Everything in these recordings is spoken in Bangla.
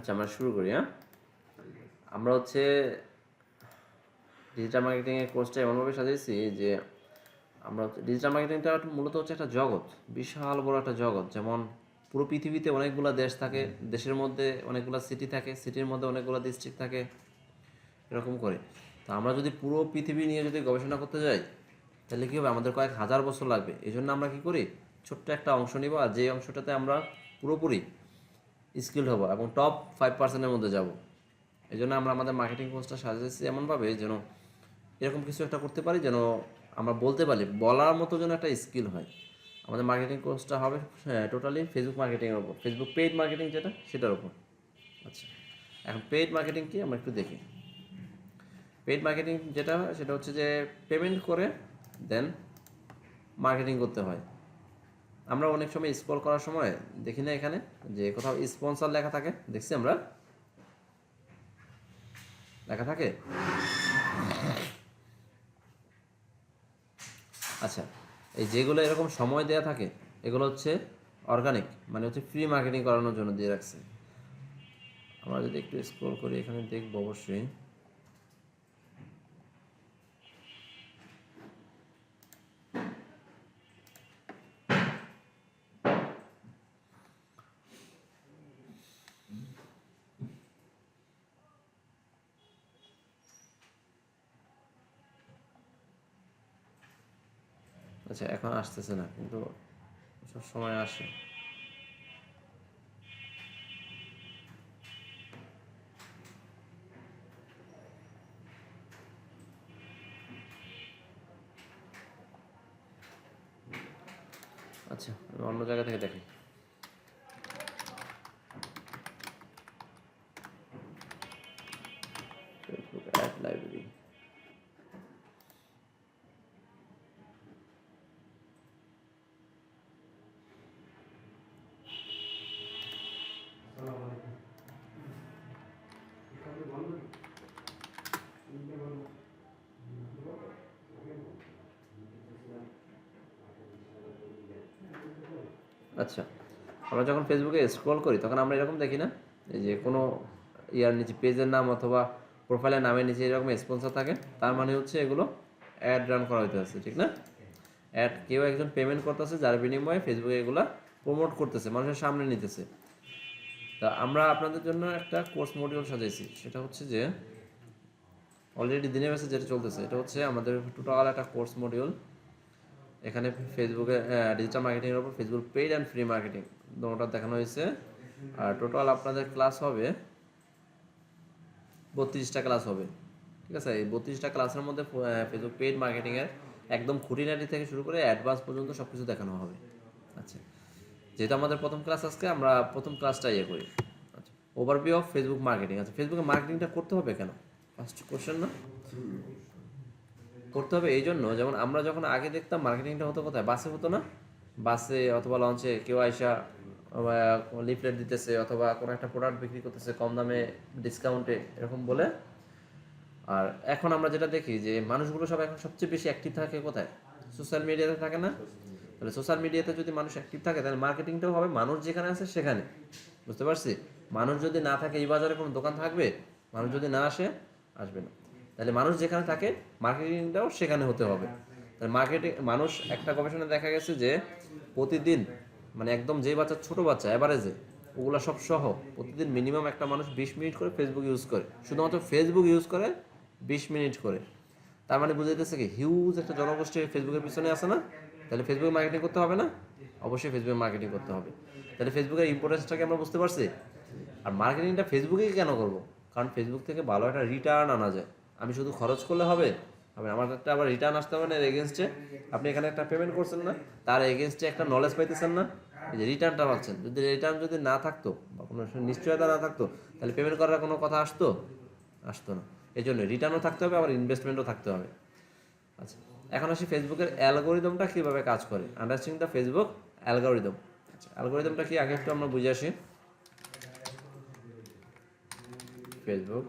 আচ্ছা, আমরা শুরু করি। আমরা হচ্ছে ডিজিটাল মার্কেটিংয়ের কোর্সটা এমনভাবে সাজিয়েছি যে আমরা ডিজিটাল মার্কেটিংটা মূলত হচ্ছে একটা জগৎ, বিশাল বড় একটা জগৎ। যেমন পুরো পৃথিবীতে অনেকগুলো দেশ থাকে, দেশের মধ্যে অনেকগুলো সিটি থাকে, সিটির মধ্যে অনেকগুলো ডিস্ট্রিক্ট থাকে, এরকম করে। তো আমরা যদি পুরো পৃথিবী নিয়ে যদি গবেষণা করতে যাই, তাহলে কী হবে, আমাদের কয়েক হাজার বছর লাগবে। এই জন্য আমরা কী করি, ছোট্ট একটা অংশ নিব, আর যে অংশটাতে আমরা পুরোপুরি স্কিল হব এবং টপ 5%-এর মধ্যে যাব। এই জন্য আমরা আমাদের মার্কেটিং কোর্সটা সাজিয়েছি এমনভাবে যেন এরকম কিছু একটা করতে পারি, যেন আমরা বলতে পারি, বলার মতো যেন একটা স্কিল হয়। আমাদের মার্কেটিং কোর্সটা হবে টোটালি ফেসবুক মার্কেটিংয়ের ওপর, ফেসবুক পেইড মার্কেটিং যেটা, সেটার ওপর। আচ্ছা, এখন পেইড মার্কেটিং কি আমরা একটু দেখি। পেইড মার্কেটিং যেটা হয় সেটা হচ্ছে যে পেমেন্ট করে দেন মার্কেটিং করতে হয়। আমরা অনেক সময় স্ক্রল করার সময় দেখি না এখানে যে কোথাও স্পন্সর লেখা থাকে, দেখছি আমরা লেখা থাকে। আচ্ছা, এই যেগুলো এরকম সময় দেওয়া থাকে এগুলো হচ্ছে অর্গানিক, মানে হচ্ছে ফ্রি মার্কেটিং করানোর জন্য দিয়ে রাখছে। আমরা যদি একটু স্ক্রল করি এখানে দেখবো অবশ্যই। আচ্ছা, এখন আসতেছে না, কিন্তু সব সময় আসে। আচ্ছা, আমি অন্য জায়গা থেকে দেখি। Facebook ad library. আচ্ছা, আমরা যখন ফেসবুকে স্ক্রল করি তখন আমরা এরকম দেখি না, এই যে কোনো ইয়ার নিচে পেজের নাম অথবা প্রোফাইলের নামের নিচে এরকম স্পন্সর থাকে, তার মানে হচ্ছে এগুলো অ্যাড রান করা হইতেছে, ঠিক না? অ্যাড কেউ একজন পেমেন্ট করতেছে, যার বিনিময়ে ফেসবুকে এগুলো প্রমোট করতেছে, মানুষের সামনে নিতেছে। তা আমরা আপনাদের জন্য একটা কোর্স মডিউল সাজাইছি, সেটা হচ্ছে যে অলরেডি দিনের বেসে যেটা চলতেছে, এটা হচ্ছে আমাদের টোটাল একটা কোর্স মডিউল। এখানে ফেসবুকে ডিজিটাল মার্কেটিংয়ের উপর Facebook paid and free marketing দুটোটা দেখানো হয়েছে। আর টোটাল আপনাদের ক্লাস হবে 32টা ক্লাস হবে, ঠিক আছে? এই 32টা ক্লাসের মধ্যে ফেসবুক পেইড মার্কেটিংয়ের একদম খুঁটিনাটি থেকে শুরু করে অ্যাডভান্স পর্যন্ত সব কিছু দেখানো হবে। আচ্ছা, যেহেতু আমাদের প্রথম ক্লাস আজকে, আমরা প্রথম ক্লাসটা ইয়ে করি। আচ্ছা, ওভারভিউ অফ ফেসবুক মার্কেটিং। আচ্ছা, ফেসবুকে মার্কেটিংটা করতে হবে কেন, ফার্স্ট কোশ্চেন না? করতে হবে এই জন্য, যেমন আমরা যখন আগে দেখতাম মার্কেটিংটা হতো কোথায়, বাসে হতো না? বাসে অথবা লঞ্চে কেউ আইসা লিফলেট দিতেছে অথবা কোনো একটা প্রোডাক্ট বিক্রি করতেছে কম দামে, ডিসকাউন্টে, এরকম বলে। আর এখন আমরা যেটা দেখি যে মানুষগুলো সব এখন সবচেয়ে বেশি অ্যাক্টিভ থাকে কোথায়, সোশ্যাল মিডিয়াতে থাকে না? তাহলে সোশ্যাল মিডিয়াতে যদি মানুষ অ্যাক্টিভ থাকে তাহলে মার্কেটিংটাও হবে মানুষ যেখানে আছে সেখানে। বুঝতে পারছি? মানুষ যদি না থাকে এই বাজারে কোনো দোকান থাকবে? মানুষ যদি না আসে, আসবে না। তাহলে মানুষ যেখানে থাকে মার্কেটিংটাও সেখানে হতে হবে। তাহলে মার্কেটিং, মানুষ একটা গবেষণায় দেখা গেছে যে প্রতিদিন, মানে একদম যে বাচ্চা, ছোট বাচ্চা অ্যাভারেজে, ওগুলা সব সহ প্রতিদিন মিনিমাম একটা মানুষ 20 মিনিট করে ফেসবুক ইউজ করে, শুধুমাত্র ফেসবুক ইউজ করে 20 মিনিট করে। তার মানে বুঝাইতেছে কি, হিউজ একটা জনগোষ্ঠী ফেসবুকের পিছনে আছে না? তাহলে ফেসবুকে মার্কেটিং করতে হবে না? অবশ্যই ফেসবুকে মার্কেটিং করতে হবে। তাহলে ফেসবুকের ইম্পর্টেন্সটাকে আমরা বুঝতে পারছি। আর মার্কেটিংটা ফেসবুকেই কেন করবো? কারণ ফেসবুক থেকে ভালো একটা রিটার্ন আনা যায়। আমি শুধু খরচ করলে হবে? আমার একটা আবার রিটার্ন আসতে হবে না, এর এগেনস্টে। আপনি এখানে একটা পেমেন্ট করছেন না, তার এগেনস্টে একটা নলেজ পাইতেছেন না, এই যে রিটার্নটা পাচ্ছেন। যদি রিটার্ন যদি না থাকতো বা কোনো নিশ্চয়তা না থাকতো, তাহলে পেমেন্ট করার কোনো কথা আসতো? আসতো না। এই জন্য রিটার্নও থাকতে হবে, আবার ইনভেস্টমেন্টও থাকতে হবে। আচ্ছা, এখন আসি ফেসবুকের অ্যালগোরিদমটা কীভাবে কাজ করে, আন্ডারস্ট্যান্ডিং দ্য ফেসবুক অ্যালগোরিদম। আচ্ছা, অ্যালগোরিদমটা কি আগে একটু আমরা বুঝে আসি। Facebook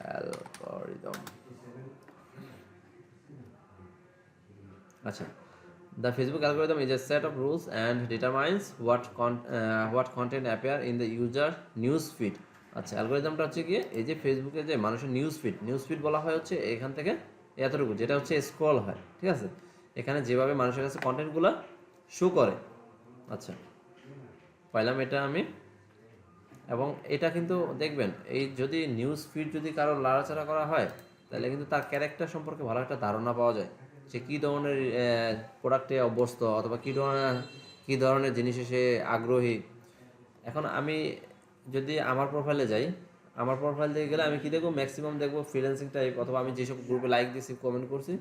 algorithm. আচ্ছা, The Facebook algorithm is a set of rules and determines what content appear in the user news feed. আচ্ছা, অ্যালগোরিদমটা হচ্ছে কি, এই যে ফেসবুকে যে মানুষের নিউজ ফিড বলা হয় হচ্ছে এখান থেকে এতটুকু, যেটা হচ্ছে স্ক্রল হয়, ঠিক আছে, এখানে যেভাবে মানুষের কাছে কন্টেন্টগুলো শো করে। আচ্ছা, পাইলাম এটা আমি। এবং এটা কিন্তু দেখবেন, এই যদি নিউজ ফিড যদি কারো লাড়াচাড়া করা হয়, তাহলে কিন্তু তার ক্যারেক্টার সম্পর্কে ভালো একটা ধারণা পাওয়া যায়, সে কী ধরনের প্রোডাক্টে অভ্যস্ত, অথবা কী ধরনের জিনিসে সে আগ্রহী। এখন আমি যদি আমার প্রোফাইলে যাই, আমার প্রোফাইল থেকে গেলে আমি কী দেখবো, ম্যাক্সিমাম দেখবো ফ্রিল্যান্সিং টাইপ, অথবা আমি যেসব গ্রুপে লাইক দিয়েছি, কমেন্ট করছি,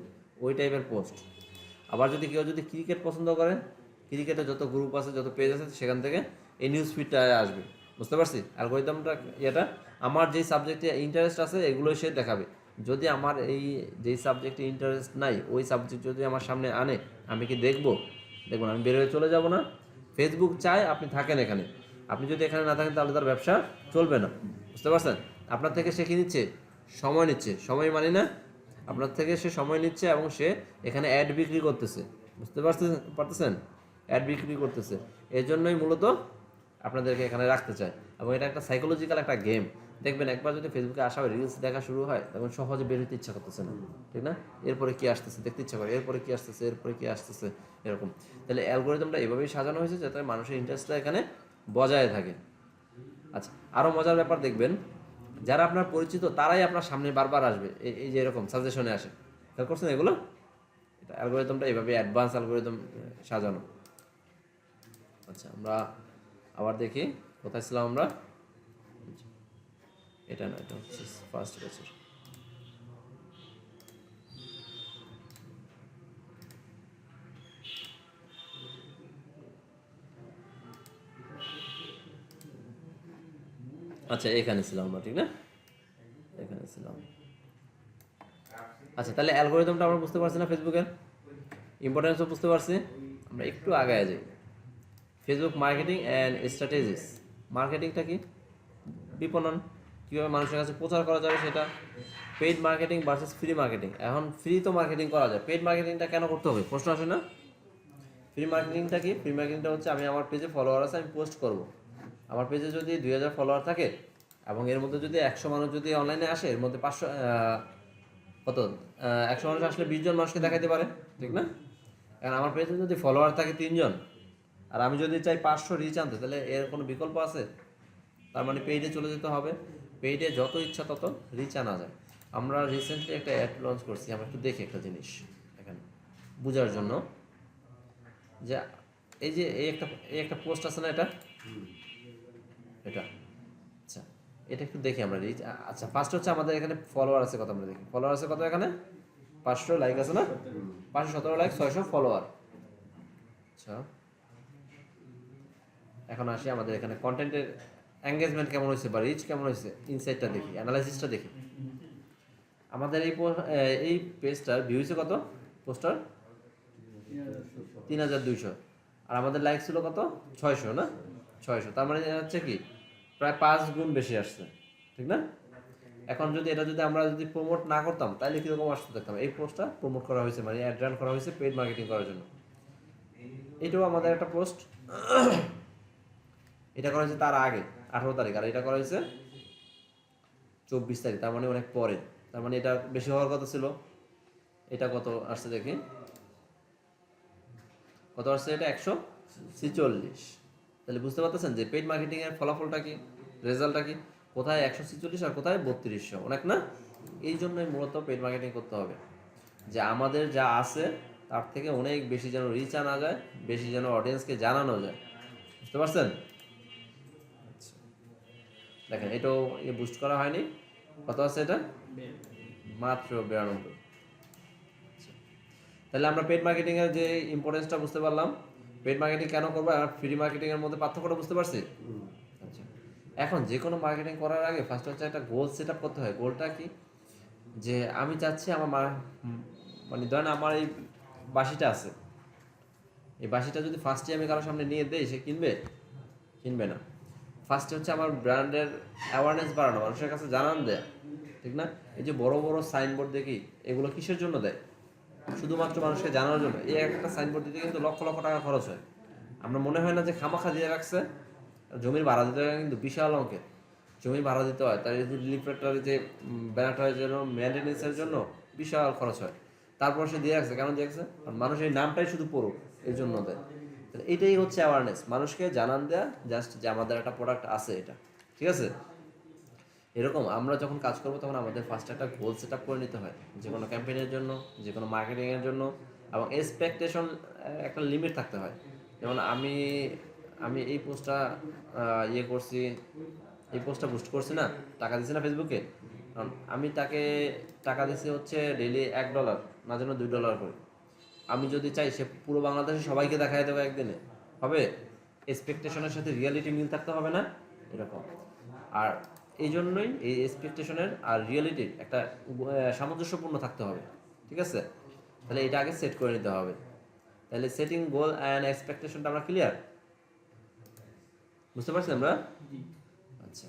ওই টাইপের পোস্ট। আবার যদি কেউ যদি ক্রিকেট পছন্দ করে, ক্রিকেটের যত গ্রুপ আছে, যত পেজ আছে, সেখান থেকে এই নিউজ ফিডটা আসবে। বুঝতে পারছি অ্যালগোরিদমটা এটা, আমার যেই সাবজেক্টে ইন্টারেস্ট আছে এগুলোই সে দেখাবে। যদি আমার এই যেই সাবজেক্টে ইন্টারেস্ট নাই, ওই সাবজেক্ট যদি আমার সামনে আনে, আমি কি দেখবো? দেখুন, আমি বের হয়ে চলে যাব না। ফেসবুক চায় আপনি থাকেন এখানে, আপনি যদি এখানে না থাকেন তাহলে তার ব্যবসা চলবে না। বুঝতে পারছেন? আপনার থেকে সে কী নিচ্ছে? সময় নিচ্ছে। সময় মানি না, আপনার থেকে সে সময় নিচ্ছে, এবং সে এখানে অ্যাড বিক্রি করতেছে। বুঝতে পারতেছেন? অ্যাড বিক্রি করতেছে। এই জন্যই মূলত আপনাদেরকে এখানে রাখতে চায়, এবং এটা একটা সাইকোলজিক্যাল একটা গেম। দেখবেন, একবার যদি ফেসবুকে আসা হয়, রিলস দেখা শুরু হয়, তখন সহজে বের হতে ইচ্ছা করতেছে না, ঠিক না? এরপরে কি আসতেছে দেখতে ইচ্ছা করে, এরপরে কি আসতেছে, এরকম। তাহলে অ্যালগোরিদমটা এভাবেই সাজানো হয়েছে যাতে মানুষের ইন্টারেস্টটা এখানে বজায় থাকে। আচ্ছা, আরও মজার ব্যাপার দেখবেন, যারা আপনার পরিচিত তারাই আপনার সামনে বারবার আসবে, এই যে এরকম সাজেশনে আসে। খেয়াল করছেন এগুলো? এটা অ্যালগোরিদমটা এভাবে অ্যাডভান্স অ্যালগোরিদম সাজানো। আচ্ছা, আমরা আবার দেখি কোথায় ছিলাম আমরা। এটা না, এটা হচ্ছে ফার্স্ট ব্যাচের। আচ্ছা, এখানে ছিলাম আমরা, ঠিক না? এখানে ছিলাম। আচ্ছা, তাহলে অ্যালগোরিদমটা আমরা বুঝতে পারছি না, ফেসবুকের ইম্পর্টেন্সও বুঝতে পারছি। আমরা একটু আগায় যাই। Facebook marketing and strategies. মার্কেটিংটা কি? বিপণন, কীভাবে মানুষের কাছে প্রচার করা যাবে সেটা। Paid marketing versus free marketing. এখন ফ্রি তো মার্কেটিং করা যায়, পেইড মার্কেটিংটা কেন করতে হবে প্রশ্ন আসে না? ফ্রি মার্কেটিংটা কি? ফ্রি মার্কেটিংটা হচ্ছে, আমি আমার পেজে ফলোয়ার আছে, আমি পোস্ট করব। আমার পেজে যদি 2000 ফলোয়ার থাকে, এবং এর মধ্যে যদি 100 মানুষ যদি অনলাইনে আসে, এর মধ্যে 500 কত 100 মানুষ আসলে 20 জন মানুষকে দেখাইতে পারে, ঠিক না? কারণ আমার পেজে যদি ফলোয়ার থাকে 3 জন, আর আমি যদি চাই 500 রিচ আনতে, তাহলে এর কোনো বিকল্প আছে? তার মানে পেইডে চলে যেতে হবে। পেইডে যত ইচ্ছা তত রিচ আনা যায়। আমরা রিসেন্টলি একটা অ্যাড লঞ্চ করছি, আমরা একটু দেখি একটা জিনিস এখানে বোঝার জন্য, যে এই একটা পোস্ট আছে না, এটা আচ্ছা, এটা একটু দেখি আমরা রিচ। আচ্ছা, ফার্স্ট হচ্ছে আমাদের এখানে ফলোয়ার আছে কত, আমরা দেখি ফলোয়ার আছে কত এখানে। 500, লাইক আছে না, 517 লাইক, 600 ফলোয়ার। আচ্ছা, এখন আসি আমাদের এখানে কন্টেন্টের এঙ্গেজমেন্ট কেমন হয়েছে বা রিচ কেমন হয়েছে, ইনসাইটটা দেখি, অ্যানালাইসিসটা দেখি। আমাদের এই পেজটার ভিউ হয়েছে কত, পোস্টার 3200, আর আমাদের লাইক ছিল কত, 600 না, 600। তার মানে হচ্ছে কি, প্রায় 5 গুণ বেশি আসছে, ঠিক না? এখন যদি এটা যদি আমরা যদি প্রমোট না করতাম, তাহলে কীরকম আসতে দেখতাম। এই পোস্টটা প্রমোট করা হয়েছে, মানে অ্যাড রান করা হয়েছে পেইড মার্কেটিং করার জন্য। এটাও আমাদের একটা পোস্ট, এটা করা হয়েছে তার আগে 18 তারিখ, আর এটা করা হয়েছে 24 তারিখ, তার মানে অনেক পরে। তার মানে এটা বেশি হওয়ার কথা ছিল। এটা কত আসছে দেখি, কত আসছে, এটা 146। তাহলে বুঝতে পারতেছেন যে পেইড মার্কেটিং এর ফলাফলটা কি, রেজাল্টটা কি, কোথায় 146 আর কোথায় 3200, অনেক না? এই জন্যই মূলত পেইড মার্কেটিং করতে হবে, যে আমাদের যা আছে তার থেকে অনেক বেশি যেন রিচ আনা যায়, বেশি যেন অডিয়েন্সকে জানানো যায়। বুঝতে পারছেন? দেখেন, এটাও বুস্ট করা হয়নি। কত আছে এটা? মাত্র 92। তাহলে আমরা পেইড মার্কেটিং এর যে ইম্পর্টেন্সটা বুঝতে পারলাম। পেইড মার্কেটিং কেন করবো আর ফ্রি মার্কেটিং এর মধ্যে পার্থক্যটা বুঝতে পারছি। আচ্ছা, এখন যে কোনো মার্কেটিং করার আগে ফার্স্ট হচ্ছে একটা গোল সেট আপ করতে হয়। গোলটা কি, যে আমি চাচ্ছি আমার মানে ধরেন আমার এই বাঁশিটা আছে, এই বাঁশিটা যদি ফার্স্টে আমি কারোর সামনে নিয়ে দেই, সে কিনবে না। ফার্স্টে হচ্ছে আমার ব্র্যান্ডের অ্যাওয়ারনেস বাড়ানো, মানুষের কাছে জানান দেয়, ঠিক না? এই যে বড় বড় সাইনবোর্ড দেখি, এগুলো কিসের জন্য দেয়? শুধুমাত্র মানুষকে জানানোর জন্য এই একটা সাইনবোর্ড দিতে কিন্তু লক্ষ লক্ষ টাকা খরচ হয়। আমরা মনে হয় না যে খামাখা দিয়ে রাখছে। জমির ভাড়া দিতে হয় কিন্তু বিশাল অঙ্কের জমির ভাড়া দিতে হয়, তার লিফলেটার যে ব্যানারটার জন্য মেনটেন্যান্সের জন্য বিশাল খরচ হয়। তারপর সে দিয়ে রাখছে, কেন দিয়ে রাখছে? কারণ মানুষ এই নামটাই শুধু পড়ুক এই জন্য দেয়। এটাই হচ্ছে অ্যাওয়ারনেস, মানুষকে জানান দেয়া জাস্ট যে আমাদের একটা প্রোডাক্ট আছে এটা, ঠিক আছে? এরকম আমরা যখন কাজ করবো তখন আমাদের ফার্স্ট একটা গোল সেট আপ করে নিতে হয়, যে কোনো ক্যাম্পেইনের জন্য, যে কোনো মার্কেটিংয়ের জন্য, এবং এক্সপেকটেশন একটা লিমিট থাকতে হয়। যেমন আমি আমি এই পোস্টটা ইয়ে করছি, এই পোস্টটা বুস্ট করছি না, টাকা দিচ্ছি না ফেসবুকে, কারণ আমি তাকে টাকা দিচ্ছি হচ্ছে ডেইলি $1, না যেন $2 করে। আমি যদি চাই সে পুরো বাংলাদেশে সবাইকে দেখাই দেবো একদিনে, হবে? এক্সপেকটেশনের সাথে রিয়ালিটি মিল থাকতে হবে না, এরকম। আর এই জন্যই এই এক্সপেকটেশনের আর রিয়েলিটির একটা সামঞ্জস্যপূর্ণ থাকতে হবে, ঠিক আছে? তাহলে এটা আগে সেট করে নিতে হবে। তাহলে সেটিং গোল অ্যান্ড এক্সপেকটেশনটা আমরা ক্লিয়ার, বুঝতে পারছি আমরা? আচ্ছা,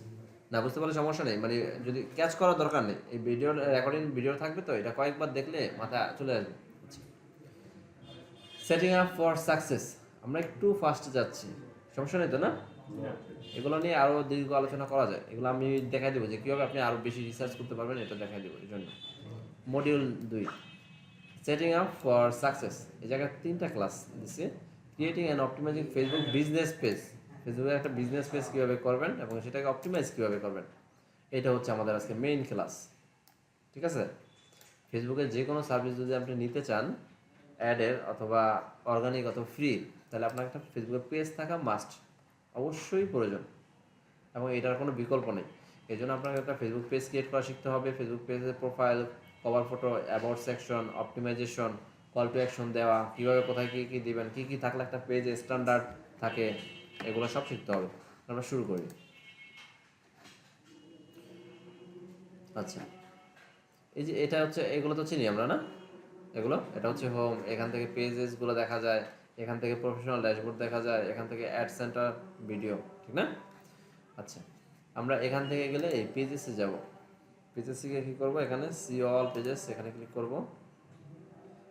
না বুঝতে পারলে সমস্যা নেই, মানে যদি ক্যাচ করার দরকার নেই, এই ভিডিও রেকর্ডিং ভিডিও থাকবে তো, এটা কয়েকবার দেখলে মাথা চলে আসবে। সেটিং আপ ফর সাকসেস, আমরা একটু ফাস্ট যাচ্ছি, সমস্যা নেই তো না? এগুলো নিয়ে আরও দীর্ঘ আলোচনা করা যায়, এগুলো আমি দেখাই দেবো যে কীভাবে আপনি আরও বেশি রিসার্চ করতে পারবেন, এটা দেখাই দেবো এই জন্য। Module 2, setting up for success. এই জায়গায় 3টা ক্লাস দিচ্ছে। Creating and optimising Facebook business page, ফেসবুকের একটা বিজনেস পেজ কীভাবে করবেন এবং সেটাকে অপটিমাইজ কীভাবে করবেন, এটা হচ্ছে আমাদের আজকে মেইন ক্লাস, ঠিক আছে? ফেসবুকের যে কোনো সার্ভিস যদি আপনি নিতে চান, অ্যাডের অথবা অর্গানিক অথবা ফ্রি, তাহলে আপনার একটা ফেসবুকের পেজ থাকা মাস্ট, অবশ্যই প্রয়োজন, এবং এটার কোনো বিকল্প নেই। এই জন্য আপনাকে একটা ফেসবুক পেজ ক্রিয়েট করা শিখতে হবে। ফেসবুক পেজের profile, cover photo, about section, optimisation, call to action দেওয়া, কীভাবে কোথায় কী কী দিবেন, কী কী থাকলে একটা পেজে স্ট্যান্ডার্ড থাকে, এগুলো সব শিখতে হবে। আমরা শুরু করি। আচ্ছা, এই যে এটা হচ্ছে, এগুলো তো চিনি আমরা না, এটা হচ্ছে হোম, এখান থেকে পেজেসগুলো দেখা যায়, এখান থেকে প্রফেশনাল ড্যাশবোর্ড দেখা যায়, এখান থেকে অ্যাড সেন্টার ভিডিও, ঠিক না? আচ্ছা, আমরা এখান থেকে গেলে এই পেজেসে যাব। পেজেসে গিয়ে কী করবো, এখানে সি অল পেজেস, এখানে ক্লিক করব।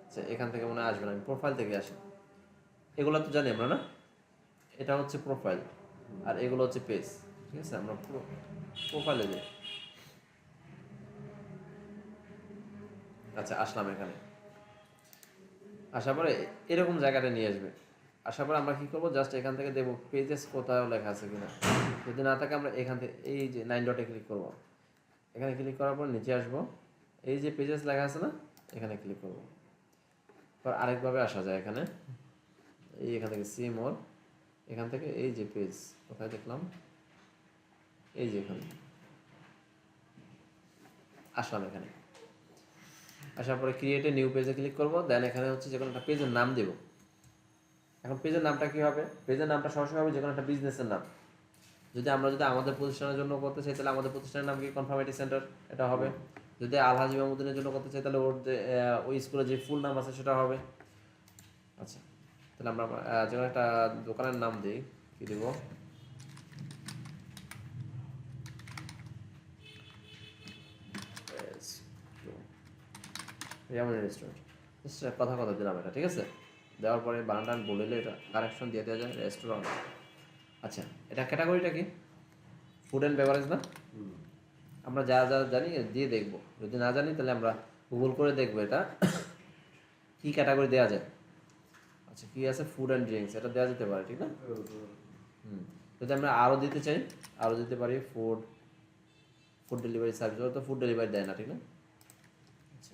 আচ্ছা, এখান থেকে মনে আসবে না, আমি প্রোফাইল থেকে আসি। এগুলো তো জানি আমরা না, এটা হচ্ছে প্রোফাইল আর এগুলো হচ্ছে পেজ, ঠিক আছে? আমরা প্রোফাইলে যাই। আচ্ছা, আসলাম এখানে। আসার পরে এরকম জায়গাটা নিয়ে আসবে। আসার পরে আমরা কী করবো, জাস্ট এখান থেকে দেখবো পেজেস কোথাও লেখা আছে কিনা। যদি না থাকে আমরা এখান থেকে এই যে 9 ডটে ক্লিক করবো। এখানে ক্লিক করার পর নিচে আসবো, এই যে পেজেস লেখা আছে না, এখানে ক্লিক করবো। পর আরেকভাবে আসা যায় এখানে, এখান থেকে সি মোর, এখান থেকে এই যে পেজ কোথায় দেখলাম, এই যে এখানে আসলাম। এখানে আসার পরে ক্রিয়েট এ নিউ পেজে ক্লিক করবো। দেন এখানে হচ্ছে যে কোনো একটা পেজের নাম দেব। এখন পেজের নামটা কী হবে? পেজের নামটা সরাসরি হবে যে কোনো একটা বিজনেসের নাম। যদি আমাদের প্রতিষ্ঠানের জন্য করতে চাই, তাহলে আমাদের প্রতিষ্ঠানের নাম কি কনফার্মেটি সেন্টার, এটা হবে। যদি আলহাজ ইমামউদ্দিনের জন্য করতে চাই, তাহলে ওর যে ওই স্কুলের যে ফুল নাম আছে সেটা হবে। আচ্ছা, তাহলে আমরা যে কোনো একটা দোকানের নাম দিই, কী দেবো, রেস্টুরেন্ট, কথা দিলাম এটা, ঠিক আছে? দেওয়ার পরে বানানটা আমি বললে এটা কারেকশন দিয়ে দেওয়া যায়, রেস্টুরেন্ট। আচ্ছা, এটা ক্যাটাগরিটা কি? ফুড অ্যান্ড বেভারেজ না? আমরা যা যা জানি দিয়ে দেখবো, যদি না জানি তাহলে আমরা গুগল করে দেখবো এটা কি ক্যাটাগরি দেওয়া যায়। আচ্ছা, কি আছে, ফুড অ্যান্ড ড্রিঙ্কস, এটা দেওয়া যেতে পারে, ঠিক না? যদি আমরা আরও দিতে চাই, আরও দিতে পারি ফুড ডেলিভারি সার্ভিস, তো ফুড ডেলিভারি দেয় না, ঠিক না? আচ্ছা,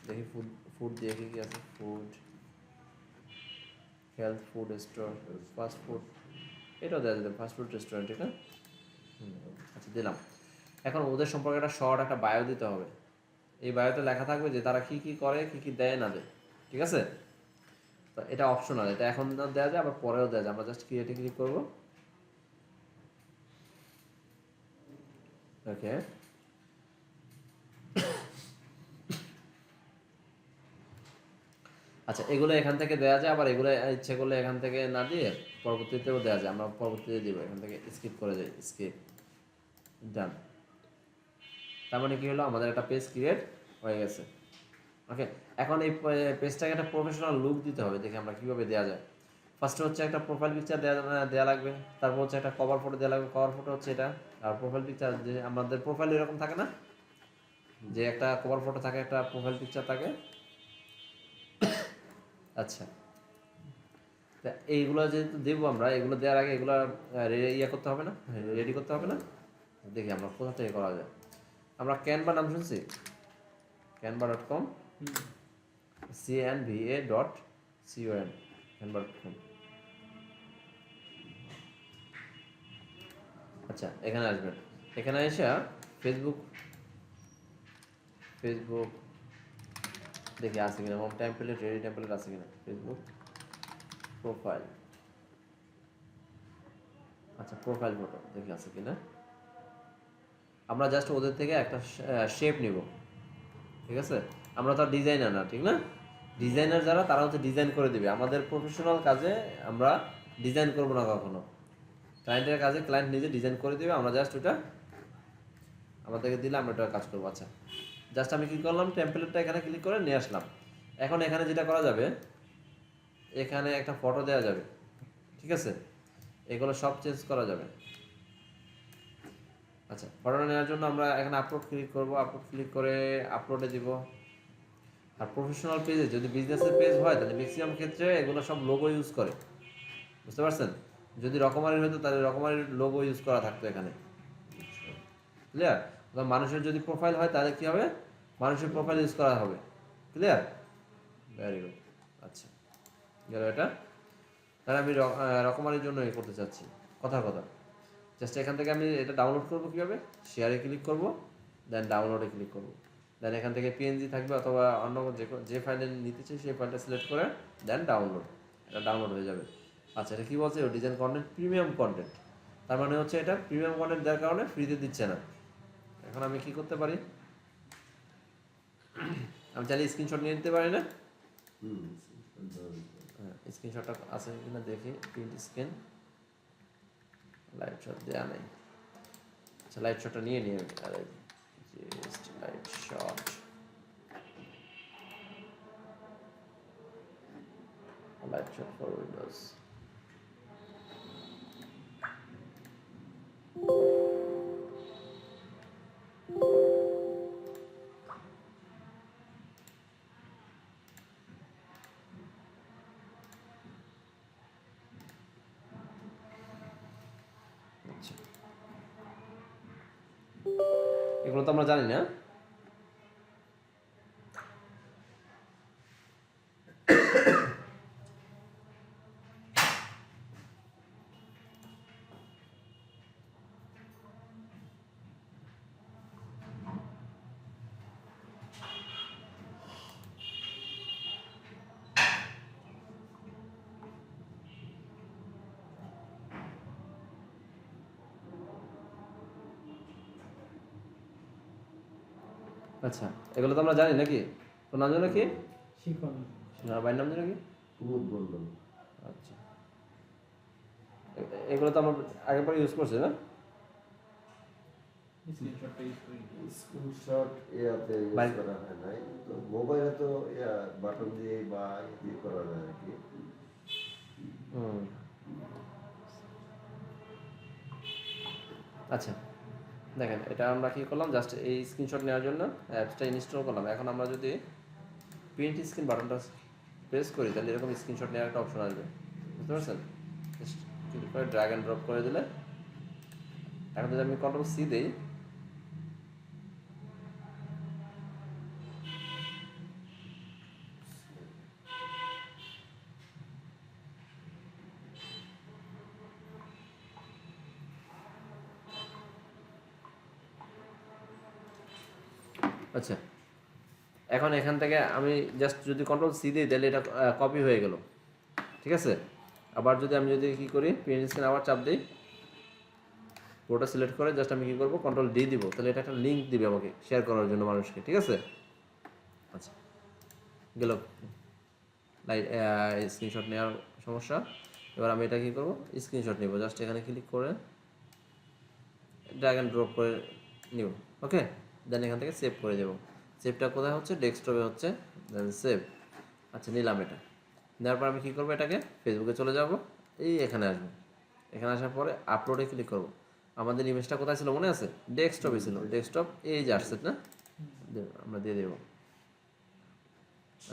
দেখি ফুড দিয়ে কি আছে, food, health food store, fast food, এটাও দেওয়া যেতে, ফাস্ট ফুড রেস্টুরেন্ট, ঠিক না? আচ্ছা, দিলাম। এখন ওদের সম্পর্কে একটা শর্ট একটা বায়ো দিতে হবে। এই বায়োতে লেখা থাকবে যে তারা কি কি করে, কি কি দেয় না দেয়, ঠিক আছে? তো এটা অপশনাল, এটা এখন দেওয়া যায়, আবার পরেও দেওয়া যায়। আমরা জাস্ট ক্রিয়েটে ক্লিক করবো। ওকে, আচ্ছা, এগুলো এখান থেকে দেওয়া যায়, আবার এগুলো ইচ্ছে করলে এখান থেকে না দিয়ে পরবর্তীতেও দেওয়া যায়। আমরা পরবর্তীতে দিব, এখান থেকে স্কিপ করে যাই, স্কিপ, ডান। তার মানে কি হলো, আমাদের একটা পেজ ক্রিয়েট হয়ে গেছে। ওকে, এখন এই পেজটাকে একটা প্রফেশনাল লুক দিতে হবে, দেখি আমরা কীভাবে দেওয়া যায়। ফার্স্টে হচ্ছে একটা প্রোফাইল পিকচার দেওয়া লাগবে, তারপর হচ্ছে একটা কভার ফটো দেওয়া লাগবে। কভার ফটো হচ্ছে এটা, আর প্রোফাইল পিকচার যে আমাদের প্রোফাইল এরকম থাকে না, যে একটা কভার ফটো থাকে, একটা প্রোফাইল পিকচার থাকে। আচ্ছা, তা এইগুলো যেহেতু দেবো আমরা, এগুলো দেওয়ার আগে এগুলো ইয়ে করতে হবে না, রেডি করতে হবে না। দেখি আমরা কোথা থেকে করা যায়। আমরা ক্যানভা নাম শুনছি, canva.com, canva.com, canva.com। আচ্ছা, এখানে আসবেন, এখানে এসে ফেসবুক দেখি আছে কিনা, হোম টেমপ্লেট, রেডি টেমপ্লেট আছে কিনা, ফেসবুক প্রোফাইল। আচ্ছা, প্রোফাইল ফটো দেখি আছে কিনা। আমরা জাস্ট ওদের থেকে একটা শেপ নিব, ঠিক আছে। আমরা তো ডিজাইনার না, ঠিক না? ডিজাইনার যারা, তারা হচ্ছে ডিজাইন করে দিবে। আমাদের প্রফেশনাল কাজে আমরা ডিজাইন করব না কখনো। ক্লায়েন্টের কাজে ক্লায়েন্ট নিজে ডিজাইন করে দিবে, আমরা জাস্ট ওটা আমাদেরকে দিলে আমরা ওটা কাজ করবো। আচ্ছা, জাস্ট আমি কী করলাম, টেমপ্লেটটা এখানে ক্লিক করে নিয়ে আসলাম। এখন এখানে যেটা করা যাবে, এখানে একটা ফটো দেওয়া যাবে, ঠিক আছে। এগুলো সব চেঞ্জ করা যাবে। আচ্ছা, ফটোটা নেওয়ার জন্য আমরা এখানে আপলোড ক্লিক করব, আপলোড ক্লিক করে আপলোডে দিব। আর প্রফেশনাল পেজে, যদি বিজনেসের পেজ হয়, তাহলে ম্যাক্সিমাম ক্ষেত্রে এগুলো সব লোগো ইউজ করে, বুঝতে পারছেন। যদি রকমারির হতো, তাহলে রকমারির লোগো ইউজ করা থাকতো এখানে, ক্লিয়ার। মানুষের যদি প্রোফাইল হয়, তাহলে কি হবে, মানুষের প্রোফাইল ইউজ করা হবে, ক্লিয়ার। Very good. আচ্ছা, গেল এটা। তাহলে আমি রকমারির জন্য করতে চাচ্ছি, কথার কথা। জাস্ট এখান থেকে আমি এটা ডাউনলোড করবো কীভাবে, শেয়ারে ক্লিক করব, দেন ডাউনলোডে ক্লিক করব, দেন এখান থেকে পিএনজি থাকবে অথবা অন্য যে ফাইলে নিতে চাই সেই ফাইলটা সিলেক্ট করে দেন ডাউনলোড, এটা ডাউনলোড হয়ে যাবে। আচ্ছা, এটা কী বলছে, ডিজাইন কন্টেন্ট প্রিমিয়াম কন্টেন্ট, তার মানে হচ্ছে এটা প্রিমিয়াম কন্টেন্ট দেওয়ার কারণে ফ্রিতে দিচ্ছে না। এখন আমি কি করতে পারি, আমি চাইলে স্ক্রিনশট নিয়ে নিতে পারি না? হ্যাঁ, স্ক্রিনশটটা আছে কিনা দেখি, প্রিন্ট স্ক্রিন, লাইট শট দেওয়া নেই। আচ্ছা, লাইট শটটা নিয়ে নিয়ে আরে just light shot for Windows. আচ্ছা, এগুলো তো আমরা জানি না। আচ্ছা, এগুলো তো আমরা জানি নাকি, তো নাম জানো কি, শিখন, ভাইয়ের নাম জানো কি? কুমুদ বললাম। আচ্ছা, এগুলো তো আমরা আগে পরে ইউজ করছি না? স্ক্রিনশটটা ইউজ করি। স্ক্রিনশট ইয়াতে ইউজ করা হয় নাই, তো মোবাইলে তো ইয়া বাটন দিয়ে বা দিয়ে করা যায় আর কি। আচ্ছা, দেখেন, এটা আমরা কি করলাম, জাস্ট এই স্ক্রিনশট নেওয়ার জন্য অ্যাপসটা ইনস্টল করলাম। এখন আমরা যদি প্রিন্ট স্ক্রিন বাটনটা প্রেস করি, তাহলে এরকম স্ক্রিনশট নেওয়ার একটা অপশন আসবে, বুঝতে পারছেন। জাস্ট ক্লিক করে ড্র্যাগ অ্যান্ড ড্রপ করে দিলে, এখন যদি আমি কন্ট্রোল সি দিই, আচ্ছা, এখন এখান থেকে আমি জাস্ট যদি কন্ট্রোল সি দিই, তাহলে এটা কপি হয়ে গেল, ঠিক আছে। আবার যদি আমি কি করি, প্রিন্ট স্ক্রিন আবার চাপ দিই, পুরোটা সিলেক্ট করে জাস্ট আমি কি করব, কন্ট্রোল ডি দিব, তাহলে এটা একটা লিঙ্ক দিবে আমাকে শেয়ার করার জন্য মানুষকে, ঠিক আছে। আচ্ছা, গেল স্ক্রিনশট নেওয়ার সমস্যা। এবার আমি এটা কি করব, স্ক্রিনশট নেব, জাস্ট এখানে ক্লিক করে ড্র্যাগ অ্যান্ড ড্রপ করে নিব, ওকে। দেন এখান থেকে সেভ করে দেবো। সেভটা কোথায় হচ্ছে? ডেস্কটপে হচ্ছে। দেন সেভ। আচ্ছা, নিলাম এটা। নেওয়ার পর আমি কী করবো? এটাকে ফেসবুকে চলে যাব, এই এখানে আসবো। এখানে আসার পরে আপলোডে ক্লিক করব। আমাদের ইমেজটা কোথায় ছিল মনে আছে? ডেস্কটপে ছিল। ডেস্কটপ এই যে আসছে না, আমরা দিয়ে দেবো।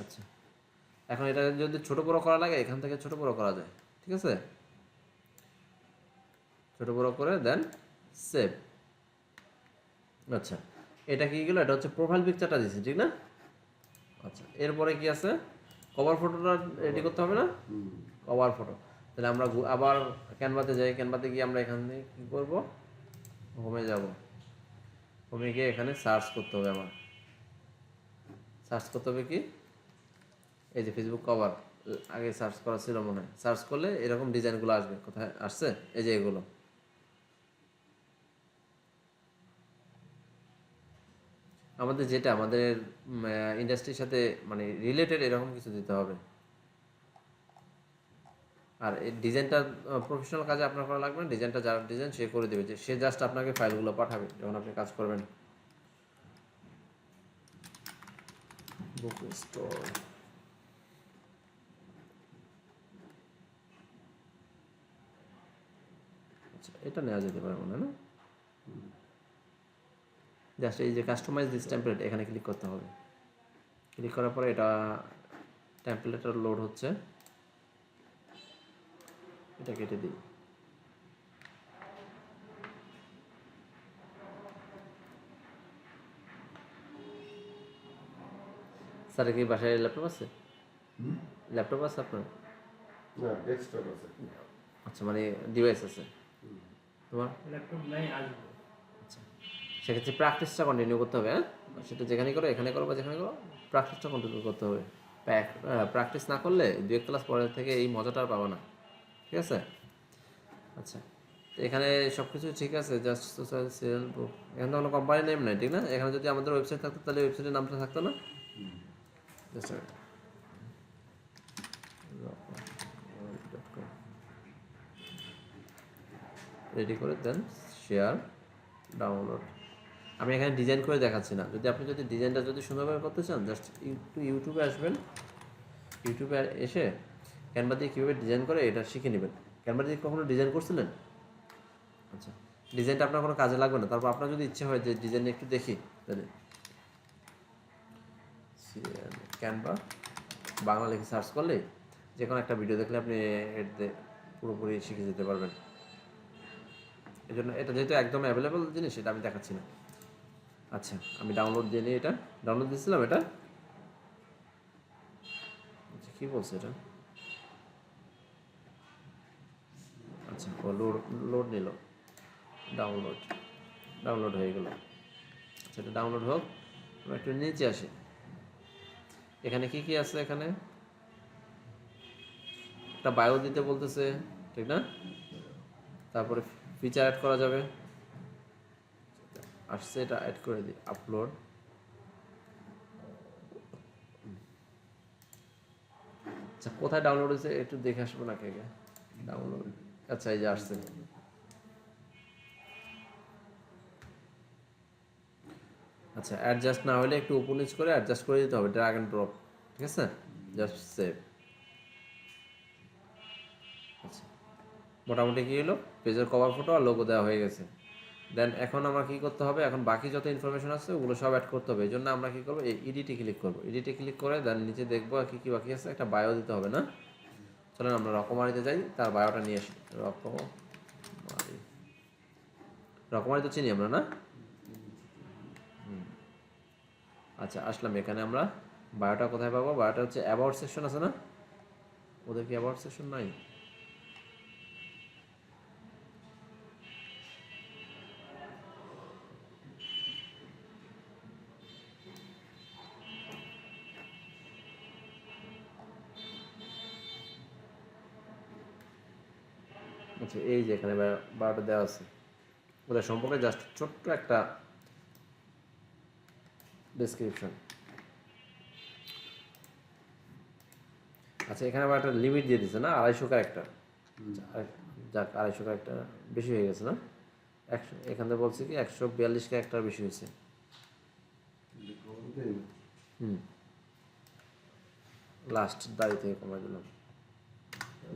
আচ্ছা, এখন এটা যদি ছোটো বড়ো করা লাগে এখান থেকে ছোটো বড়ো করা যায়, ঠিক আছে? ছোটো বড়ো করে দেন সেভ। আচ্ছা, এটা কি গেলো? এটা হচ্ছে প্রোফাইল পিকচারটা দিয়েছি, ঠিক না? আচ্ছা, এরপরে কি আছে? কভার ফটোটা রেডি করতে হবে না? Cover photo. তাহলে আমরা আবার ক্যানভাতে যাই। ক্যানভাতে গিয়ে আমরা এখান থেকে কী করবো? হোমে যাব। হোমে গিয়ে এখানে সার্চ করতে হবে। আমার সার্চ করতে হবে কি? এই যে ফেসবুক কভার, আগে সার্চ করা ছিল মনে হয়। সার্চ করলে এরকম ডিজাইনগুলো আসবে। কোথায় আসছে? এই যে এগুলো। আমাদের যেটা আমাদের ইন্ডাস্ট্রির সাথে মানে রিলেটেড এরকম কিছু দিতে হবে। আর এই ডিজাইনটা প্রফেশনাল কাজে আপনার করা লাগবে না। ডিজাইনটা যার ডিজাইন সে করে দেবে, যে সে জাস্ট আপনাকে ফাইলগুলো পাঠাবে যখন আপনি কাজ করবেন। Book store. আচ্ছা, এটা নেওয়া যেতে পারে মনে হয় না? জাস্ট এই যে কাস্টমাইজ দিস টেমপ্লেট, এখানে ক্লিক করতে হবে। ক্লিক করার পরে এটা টেমপ্লেটটা লোড হচ্ছে। এটা কেটে দিই। স্যার কি বাসায় ল্যাপটপ আছে? ল্যাপটপ আছে আপনার? না, ডেস্কটপ আছে। আচ্ছা, মানে ডিভাইস আছে তোমার? ল্যাপটপ নাই, আসবে। আচ্ছা, সেক্ষেত্রে প্র্যাকটিসটা কন্টিনিউ করতে হবে। হ্যাঁ, সেটা যেখানে করো, এখানে করো বা যেখানে করো, প্র্যাকটিসটা কন্টিনিউ করতে হবে। প্র্যাকটিস না করলে 2-1 ক্লাস পরের থেকে এই মজাটা আর পাবো না, ঠিক আছে? আচ্ছা, তো এখানে সব কিছু ঠিক আছে। জাস্ট সোশ্যাল সেল বুক, এখানে তো কোনো কোম্পানি নেম নাই, ঠিক না? এখানে যদি আমাদের ওয়েবসাইট থাকতো তাহলে ওয়েবসাইটের নামটা থাকতো না? জাস্ট রেডি করে দেন শেয়ার ডাউনলোড। আমি এখানে ডিজাইন করে দেখাচ্ছি না। যদি ডিজাইনটা সুন্দরভাবে করতে চান, জাস্ট একটু ইউটিউবে আসবেন। ইউটিউবে এসে ক্যানভা দিয়ে কীভাবে ডিজাইন করে এটা শিখে নেবেন। ক্যানভা দিয়ে কখনো ডিজাইন করছিলেন? আচ্ছা, ডিজাইনটা আপনার কোনো কাজে লাগবে না। তারপর আপনার যদি ইচ্ছে হয় যে ডিজাইন একটু দেখি, তাহলে ক্যানভা বাংলা লিখে সার্চ করলে যে কোনো একটা ভিডিও দেখলে আপনি এতে পুরোপুরি শিখে যেতে পারবেন। এই জন্য এটা যেহেতু একদম অ্যাভেলেবল জিনিস, এটা আমি দেখাচ্ছি না। আচ্ছা, আমি ডাউনলোড দিয়ে নিই। এটা ডাউনলোড দিয়েছিলাম এটা। আচ্ছা, কী বলছে এটা? আচ্ছা, ও লোড নিল। ডাউনলোড হয়ে গেল। আচ্ছা, এটা ডাউনলোড হোক। আমরা একটু নিচে আসি। এখানে কি কি আছে? এখানে একটা বায়ো দিতে বলতেছে, ঠিক না? তারপরে ফিচার অ্যাড করা যাবে, আসছে, এটা অ্যাড করে দিই। আপলোড। আচ্ছা, কোথায় ডাউনলোড হয়েছে একটু দেখে আসবো না কে? ডাউনলোড। আচ্ছা, এই যে আসছে। আচ্ছা, অ্যাডজাস্ট না হলে একটু উপর নিচ করে অ্যাডজাস্ট করে দিতে হবে, ড্র্যাগ অ্যান্ড ড্রপ, ঠিক আছে? Just save. আচ্ছা, মোটামুটি কী হলো? পেজের কভার ফটো আর লোগো দেওয়া হয়ে গেছে। দেন এখন আমরা কী করতে হবে? এখন বাকি যত ইনফরমেশন আছে ওগুলো সব অ্যাড করতে হবে। এই জন্য আমরা কী করবো? এই এডিটে ক্লিক করবো। এডিটে ক্লিক করে দেন নিচে দেখবো আর কী কী বাকি আছে। একটা বায়ো দিতে হবে না? চলেন আমরা রকমারিতে যাই, তার বায়োটা নিয়ে আসি। রকমারি তো চিনি আমরা, না? আচ্ছা, আসলাম। এখানে আমরা বায়োটা কোথায় পাবো? বায়োটা হচ্ছে অ্যাবাউট সেকশন আছে না? ওদের কি অ্যাবাউট সেকশন নাই? আচ্ছা, এই যে এখানে বায়োটা দেওয়া আছে। ওদের সম্পর্কে জাস্ট ছোট্ট একটা ডেসক্রিপশন। আচ্ছা, এখানে আবার একটা লিমিট দিয়ে দিচ্ছে না, 250 ক্যারেক্টার। যাক, 250 ক্যারেক্টার বেশি হয়ে গেছে না? এখান থেকে বলছে কি 142 ক্যারেক্টার বেশি হয়েছে। লাস্ট দাড়ি থেকে কমাই দিলাম,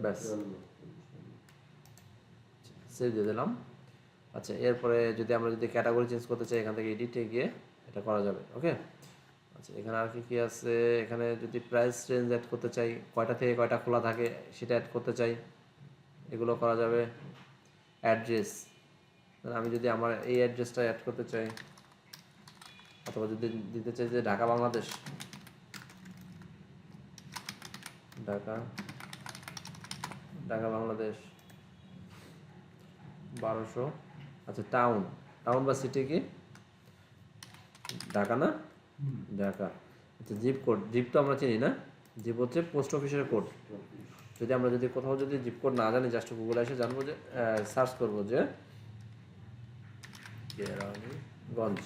ব্যাস সেভ দিয়ে দিলাম। আচ্ছা, এরপরে যদি আমরা যদি ক্যাটাগরি চেঞ্জ করতে চাই এখান থেকে এডিটে গিয়ে এটা করা যাবে। ওকে, আচ্ছা এখানে আর কি কি আছে, এখানে যদি প্রাইস রেঞ্জ অ্যাড করতে চাই, কয়টা থেকে কয়টা খোলা থাকে সেটা অ্যাড করতে চাই, এগুলো করা যাবে। অ্যাড্রেস, আমি যদি আমার এই অ্যাড্রেসটা অ্যাড করতে চাই, অথবা যদি দিতে চাই যে ঢাকা বাংলাদেশ, ঢাকা ঢাকা বাংলাদেশ 1200। আচ্ছা টাউন, টাউন বা সিটি কি ঢাকা না, ঢাকা। আচ্ছা জিপ কোড, জিপ তো আমরা চিনি না, জিপ হচ্ছে পোস্ট অফিসের কোড। যদি আমরা যদি কোথাও যদি জিপ কোড না জানি, জাস্ট গুগলে এসে জানবো যে সার্চ করবো যে কেরানীগঞ্জ।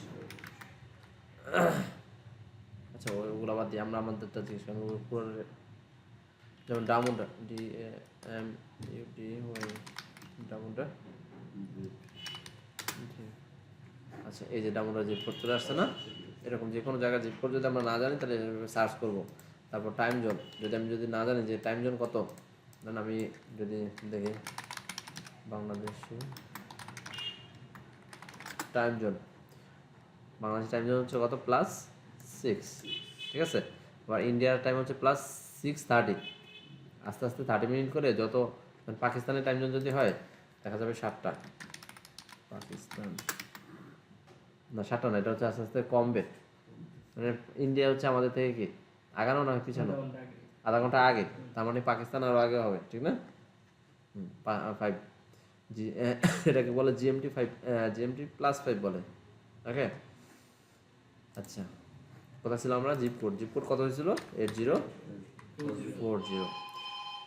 আচ্ছা ওগুলো বাদ দিয়ে আমরা আমাদেরটা জিজ্ঞেস করবো, যেমন ডামুন্ডা, DAMUDA, ডামুন্ডা। আচ্ছা এই যে ডামুন্ডা জিপ কোড চলে আসছে না, এরকম যে কোনো জায়গায় জিপ কোড যদি আমরা না জানি তাহলে সার্চ করবো। তারপর টাইম জোন, আমি যদি না জানি যে টাইম জোন কত, না আমি যদি দেখি বাংলাদেশে time zone, Bangladesh time zone হচ্ছে কত, +6, ঠিক আছে। আবার ইন্ডিয়ার টাইম হচ্ছে +6:30, আস্তে আস্তে 30 মিনিট করে যত, পাকিস্তানের টাইম জোন যদি হয় দেখা যাবে 7টা, পাকিস্তান না 7টা না, এটা হচ্ছে আস্তে আস্তে কমবে। মানে ইন্ডিয়া হচ্ছে আমাদের থেকে কি আগানো না পিছানো, আধা ঘন্টা আগে, তার মানে পাকিস্তান আরও আগে হবে, ঠিক না। 5 জি, এটাকে বলে GMT 5, GMT+5 বলে। ওকে, আচ্ছা কথা ছিল আমরা জিপ কোড, কত হয়েছিল 8040।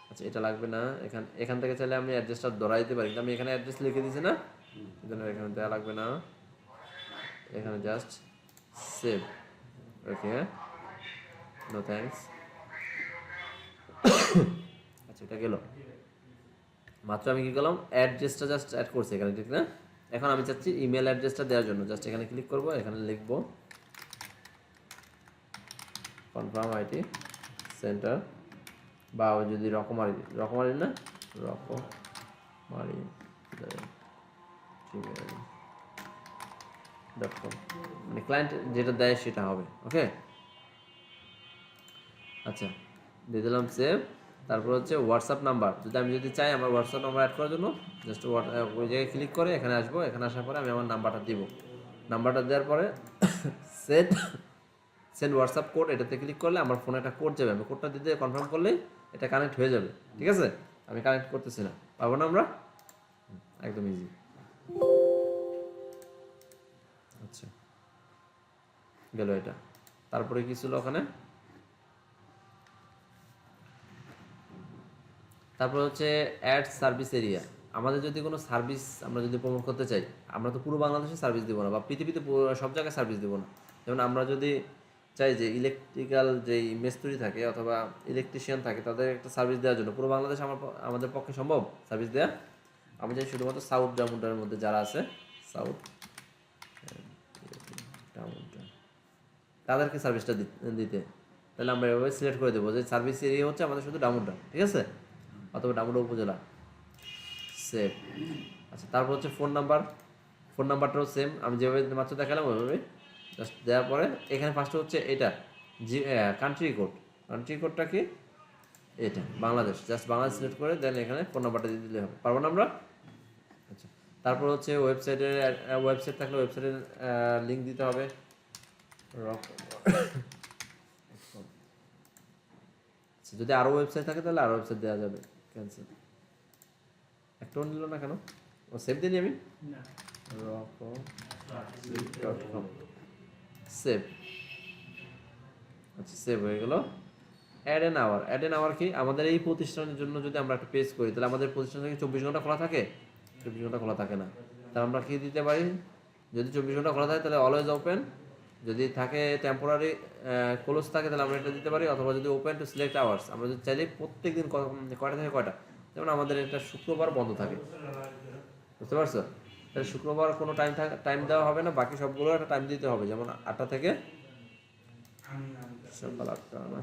আচ্ছা এটা লাগবে না, এখান থেকে চাইলে আমি অ্যাড্রেসটা ধরাই দিতে পারি, কিন্তু আমি এখানে অ্যাড্রেস লিখে দিয়েছি না, সেজন্য এখানে দেওয়া লাগবে না, এখানে জাস্ট সেভ। ওকে, নো থ্যাঙ্কস। আচ্ছা এটা গেল, মাত্র আমি কি করলাম, অ্যাড্রেসটা জাস্ট অ্যাড করছি এখানে, ঠিক না। এখন আমি চাচ্ছি ইমেল অ্যাড্রেসটা দেওয়ার জন্য, জাস্ট এখানে ক্লিক করব, এখানে লিখবো কনফার্ম আইটি সেন্টার, বা যদি রকমারি না, রকমারি gmail.com, মানে ক্লায়েন্ট যেটা দেয় সেটা হবে। ওকে, আচ্ছা দিয়ে দিলাম সেভ। তারপর হচ্ছে হোয়াটসঅ্যাপ নাম্বার, আমি যদি চাই আমার হোয়াটসঅ্যাপ নাম্বার অ্যাড করার জন্য জাস্ট ওই জায়গায় ক্লিক করে এখানে আসবো, এখানে আসার পরে আমি আমার নাম্বারটা দিব, নাম্বারটা দেওয়ার পরে সেন্ড হোয়াটসঅ্যাপ কোড, এটাতে ক্লিক করলে আমার ফোনে একটা কোড যাবে, আমি কোডটা দিতে কনফার্ম করলেই এটা কানেক্ট হয়ে যাবে, ঠিক আছে। আমি কানেক্ট করতেছি না, পাবো না আমরা, একদম ইজি। আচ্ছা গেল এটা, তারপরে কি ছিল ওখানে, তারপর হচ্ছে অ্যাড সার্ভিস এরিয়া। আমাদের যদি কোনো সার্ভিস আমরা যদি প্রমোট করতে চাই, আমরা তো পুরো বাংলাদেশে সার্ভিস দিব না, বা পৃথিবীতে সব জায়গায় সার্ভিস দিব না। যেমন আমরা যদি চাই যে ইলেকট্রিক্যাল যেই মিস্ত্রি থাকে অথবা ইলেকট্রিশিয়ান থাকে তাদের একটা সার্ভিস দেওয়ার জন্য পুরো বাংলাদেশে আমাদের পক্ষে সম্ভব সার্ভিস দেওয়া। আমি চাই শুধুমাত্র সাউথ ডাউনটাউনের মধ্যে যারা আছে, সাউথ ডাউনটাউন, তাদেরকে সার্ভিসটা দিতে, তাহলে আমরা এভাবে সিলেক্ট করে দেবো যে সার্ভিস এরিয়া হচ্ছে আমাদের শুধু ডাউনটাউন, ঠিক আছে, অথবা ডাউনটাউন উপজেলা, সেভ। আচ্ছা তারপর হচ্ছে ফোন নাম্বারটাও সেম, আমি যেভাবে মাত্র দেখালাম ওইভাবে জাস্ট দেওয়ার পরে এখানে ফার্স্টে হচ্ছে এটা কান্ট্রি কোডটা কি, এটা বাংলাদেশ, জাস্ট বাংলাদেশ সিলেক্ট করে দেন এখানে ফোন নাম্বারটা দিয়ে দিলে হবে, পারবো না আমরা। আচ্ছা তারপর হচ্ছে ওয়েবসাইট থাকলে ওয়েবসাইটের লিঙ্ক দিতে হবে, আচ্ছা যদি আরও ওয়েবসাইট থাকে তাহলে আরও ওয়েবসাইট দেওয়া যাবে, ক্যান্সেল, একটাও নিল না কেন, ও সেভ দিইনি আমি, রকম.com সেভ। আচ্ছা সেভ হয়ে গেল। অ্যাড এন আওয়ার কি, আমাদের এই প্রতিষ্ঠানের জন্য যদি আমরা একটা পেজ করি তাহলে আমাদের প্রতিষ্ঠান থেকে 24 ঘন্টা খোলা থাকে, 24 ঘন্টা খোলা থাকে না, তাহলে আমরা কি দিতে পারি, যদি 24 ঘন্টা খোলা থাকে তাহলে অলওয়েজ ওপেন, যদি থাকে টেম্পোরারি ক্লোজ থাকে তাহলে আমরা এটা দিতে পারি, অথবা যদি ওপেন টু সিলেক্ট আওয়ার্স, আমরা যদি চাইলে প্রত্যেক দিন কয়টা থেকে কয়টা, যেমন আমাদের এটা শুক্রবার বন্ধ থাকে, বুঝতে পারছো, তাহলে শুক্রবার কোনো টাইম দেওয়া হবে না, বাকি সবগুলো একটা টাইম দিতে হবে, যেমন 8টা থেকে সকাল 8টা না,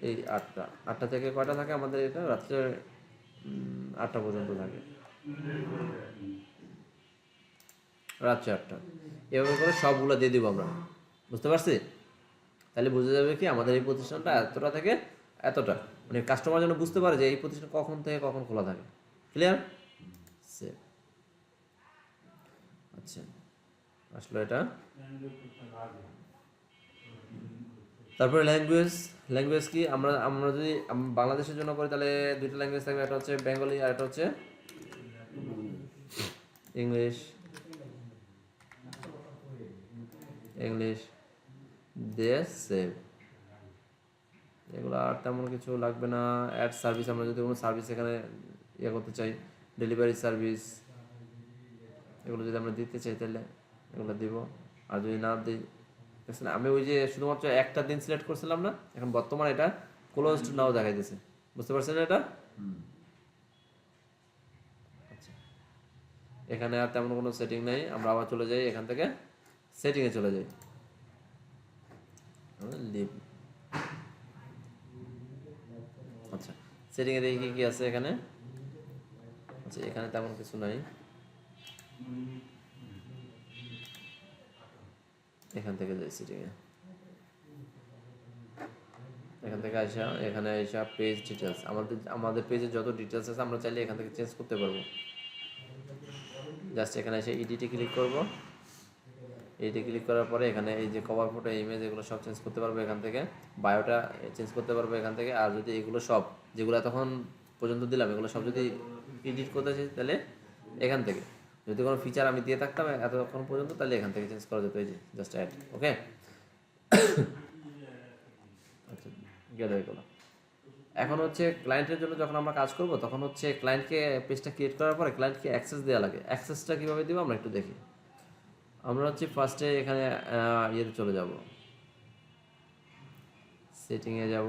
এই 8টা থেকে কয়টা থাকে আমাদের? এটা রাত্রে 8টা পর্যন্ত থাকে, রাত্রে 8টা। এভাবে করে সবগুলো দিয়ে দিব আমরা, বুঝতে পারছি? তাহলে বুঝে যাবে কি আমাদের এই প্রতিষ্ঠানটা এতটা থেকে এতটা, মানে কাস্টমার যেন বুঝতে পারে যে এই প্রতিষ্ঠান কখন থেকে কখন খোলা থাকে। ক্লিয়ার? আচ্ছা, আসলে এটা। তারপরে ল্যাঙ্গুয়েজ কি? আমরা আমরা যদি বাংলাদেশের জন্য করি তাহলে দুইটা ল্যাঙ্গুয়েজ থাকবে, একটা হচ্ছে বেঙ্গলি আর একটা হচ্ছে ইংলিশ। দিয়ে সেভ, এগুলো আর তেমন কিছু লাগবে না। অ্যাড সার্ভিস, আমরা যদি কোনো সার্ভিস এখানে ইয়ে করতে চাই, ডেলিভারি সার্ভিস, এগুলো যদি আমরা দিতে চাই তাহলে এগুলো দিব। আর যদি না দিই, দেখছেন আমি ওই যে শুধুমাত্র একটা দিন সিলেক্ট করছিলাম না, এখন বর্তমানে এটা ক্লোজড নাও দেখাই দিছে, বুঝতে পারছেন এটা? আচ্ছা, এখানে আর তেমন কোনো সেটিং নেই। আমরা আবার চলে যাই, এখান থেকে সেটিংয়ে চলে যাই, লিভ। আচ্ছা, সেটিংয়ে দেখি কি কি আছে এখানে। আচ্ছা, এখানে তেমন কিছু নাই। এখান থেকে যাই সেটিংয়ে, এখান থেকে এখানে আসা পেজ ডিটেলস, আমাদের পেজে যত ডিটেলস আছে আমরা চাইলে এখান থেকে চেঞ্জ করতে পারবো। জাস্ট এখানে এসে এডিটে ক্লিক করব। এডিটে ক্লিক করার পরে এখানে এই যে কভার ফটো, ইমেজ, এগুলো সব চেঞ্জ করতে পারবো এখান থেকে। বায়োটা চেঞ্জ করতে পারবো এখান থেকে। আর যদি এগুলো সব যেগুলো এতক্ষণ পর্যন্ত দিলাম এগুলো সব যদি এডিট করতে চাই তাহলে এখান থেকে, যদি কোনো ফিচার আমি দিয়ে থাকতাম এতক্ষণ পর্যন্ত তাহলে এখান থেকে চেঞ্জ করা যেত। এই যে জাস্ট অ্যাড, ওকে। আচ্ছা, গেল এগুলো। এখন হচ্ছে ক্লায়েন্টের জন্য যখন আমরা কাজ করব তখন হচ্ছে ক্লায়েন্টকে পেজটা ক্রিয়েট করার পরে ক্লায়েন্টকে অ্যাক্সেস দেওয়া লাগে। অ্যাক্সেসটা কীভাবে দেবো আমরা একটু দেখি। আমরা হচ্ছে ফার্স্টে এখানে ইয়েতে চলে যাব, সেটিংয়ে যাব,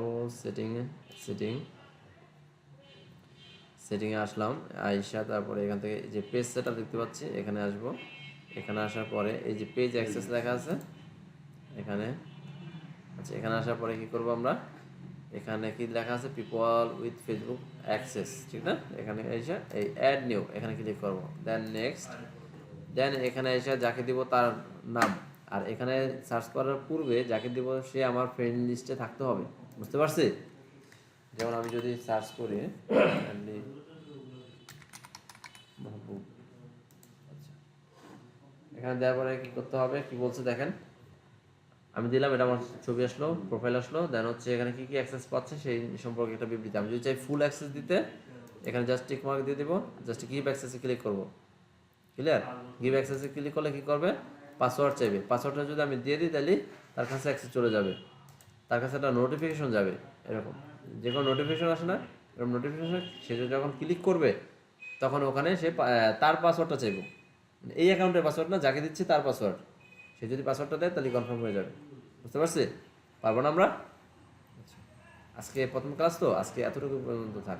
সেটিংয়ে আসলাম, আইসা তারপরে এখান থেকে যে পেজ সেটআপ দেখতে পাচ্ছি এখানে আসব। এখানে আসার পরে এই যে পেজ অ্যাক্সেস লেখা আছে এখানে। আচ্ছা, এখানে আসার পরে কি করব আমরা, এখানে কি লেখা আছে, পিপল উইথ ফেসবুক অ্যাক্সেস, ঠিক না? এখানে এসে এই অ্যাড নিউ এখানে ক্লিক করব, দেন নেক্সট, দেন এখানে এসে যাকে দিব তার নাম, আর এখানে সার্চ করার পূর্বে যাকে দিব সে আমার ফ্রেন্ড লিস্টে থাকতে হবে, বুঝতে পারছি? যেমন আমি যদি সার্চ করি মাহবুব, আচ্ছা, এখানে দেওয়ার পরে কি করতে হবে, কি বলছে দেখেন। আমি দিলাম, এটা আমার ছবি আসলো, প্রোফাইল আসলো, দেন হচ্ছে এখানে কি কি অ্যাক্সেস পাচ্ছে সেই সম্পর্কে একটা বিবৃতি। আমি যদি চাই ফুল অ্যাক্সেস দিতে এখানে জাস্ট টিক মার্ক দিয়ে দেবো, জাস্ট গিভ অ্যাক্সেসে ক্লিক করব। ক্লিয়ার? গিভ অ্যাক্সেসে ক্লিক করলে কি করবে, পাসওয়ার্ড চাইবে। পাসওয়ার্ডটা যদি আমি দিয়ে দিই তাহলে তার কাছে অ্যাক্সেস চলে যাবে, তার কাছে একটা নোটিফিকেশন যাবে। এরকম যে কোনো নোটিফিকেশন আসে না, এরকম নোটিফিকেশন সে যখন ক্লিক করবে তখন ওখানে সে তার পাসওয়ার্ডটা চাইব, এই অ্যাকাউন্টের পাসওয়ার্ড না, যাকে দিচ্ছে তার পাসওয়ার্ড। সে যদি পাসওয়ার্ডটা দেয় তাহলে কনফার্ম হয়ে যাবে, বুঝতে পারছি? পারবো না আমরা? আচ্ছা, আজকে প্রথম ক্লাস তো, আজকে এতটুকু পর্যন্ত থাক।